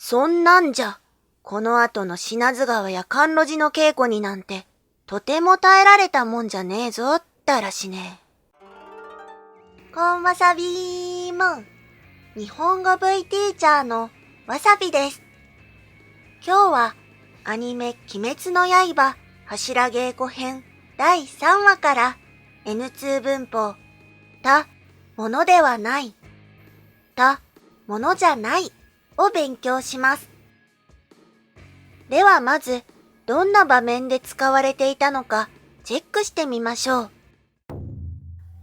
そんなんじゃ、この後の品津川や甘露寺の稽古になんて、とても耐えられたもんじゃねえぞ、だらしねえ。こんわさびーも、日本語 V ティーチャーのわさびです。今日は、アニメ鬼滅の刃柱稽古編第3話から N2 文法、た、ものではない、た、ものじゃないを勉強します。ではまず、どんな場面で使われていたのかチェックしてみましょう。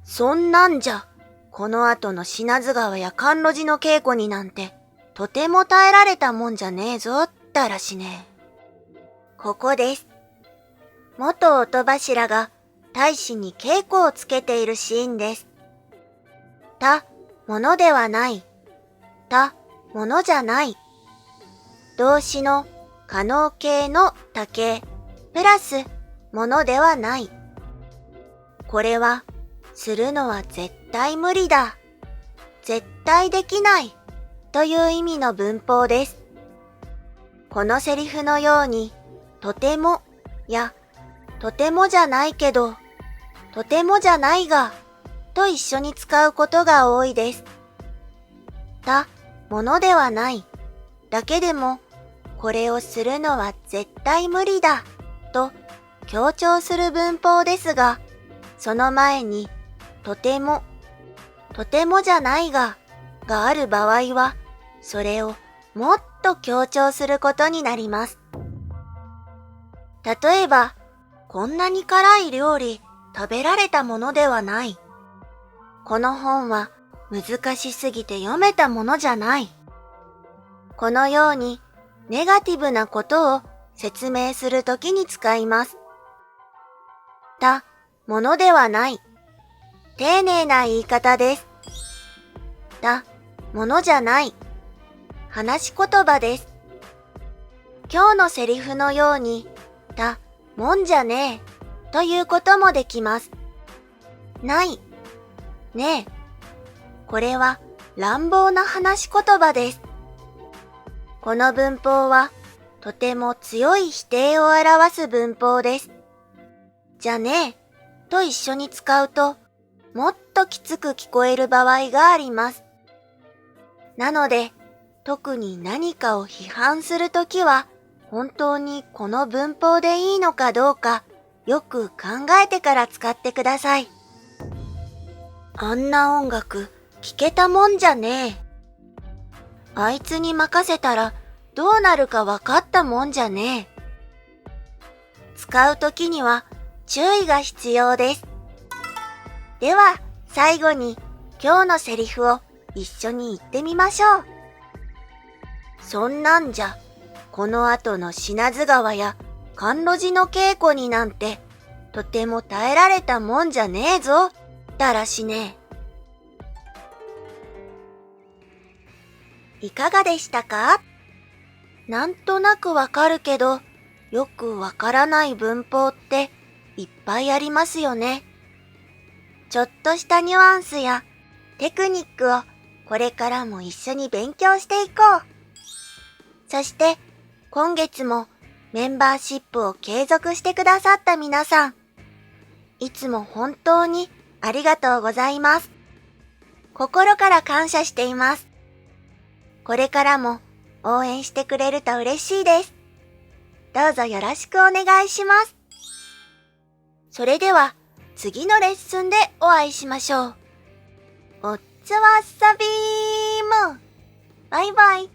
そんなんじゃ、この後の品津川や甘露寺の稽古になんて、とても耐えられたもんじゃねえぞ、だらしねえ。ここです。元音柱が大使に稽古をつけているシーンです。た、ものではない。た、ものじゃない。動詞の可能形の他形、プラス、ものではない。これは、するのは絶対無理だ。絶対できない。という意味の文法です。このセリフのように、とてもや、とてもじゃないけど、とてもじゃないが、と一緒に使うことが多いです。た、ものではない。だけでも、これをするのは絶対無理だ、と強調する文法ですが、その前に、とてもじゃないがある場合は、それをもっと強調することになります。例えば、こんなに辛い料理食べられたものではない。この本は難しすぎて読めたものじゃない。このようにネガティブなことを説明するときに使います。た、ものではない。丁寧な言い方です。た、ものじゃない。話し言葉です。今日のセリフのように、た、もんじゃねえ、ということもできます。ない、ねえ。これは乱暴な話し言葉です。この文法は、とても強い否定を表す文法です。じゃねえ、と一緒に使うと、もっときつく聞こえる場合があります。なので、特に何かを批判するときは、本当にこの文法でいいのかどうか、よく考えてから使ってください。あんな音楽、聴けたもんじゃねえ。あいつに任せたら、どうなるか分かったもんじゃねえ。使うときには、注意が必要です。では、最後に、今日のセリフを一緒に言ってみましょう。そんなんじゃ、この後の品津川や甘露寺の稽古になんて、とても耐えられたもんじゃねえぞ、だらしねえ。いかがでしたか？なんとなくわかるけど、よくわからない文法っていっぱいありますよね。ちょっとしたニュアンスやテクニックをこれからも一緒に勉強していこう。そして今月もメンバーシップを継続してくださった皆さん、いつも本当にありがとうございます。心から感謝しています。これからも応援してくれると嬉しいです。どうぞよろしくお願いします。それでは次のレッスンでお会いしましょう。おつわさびーも。バイバイ。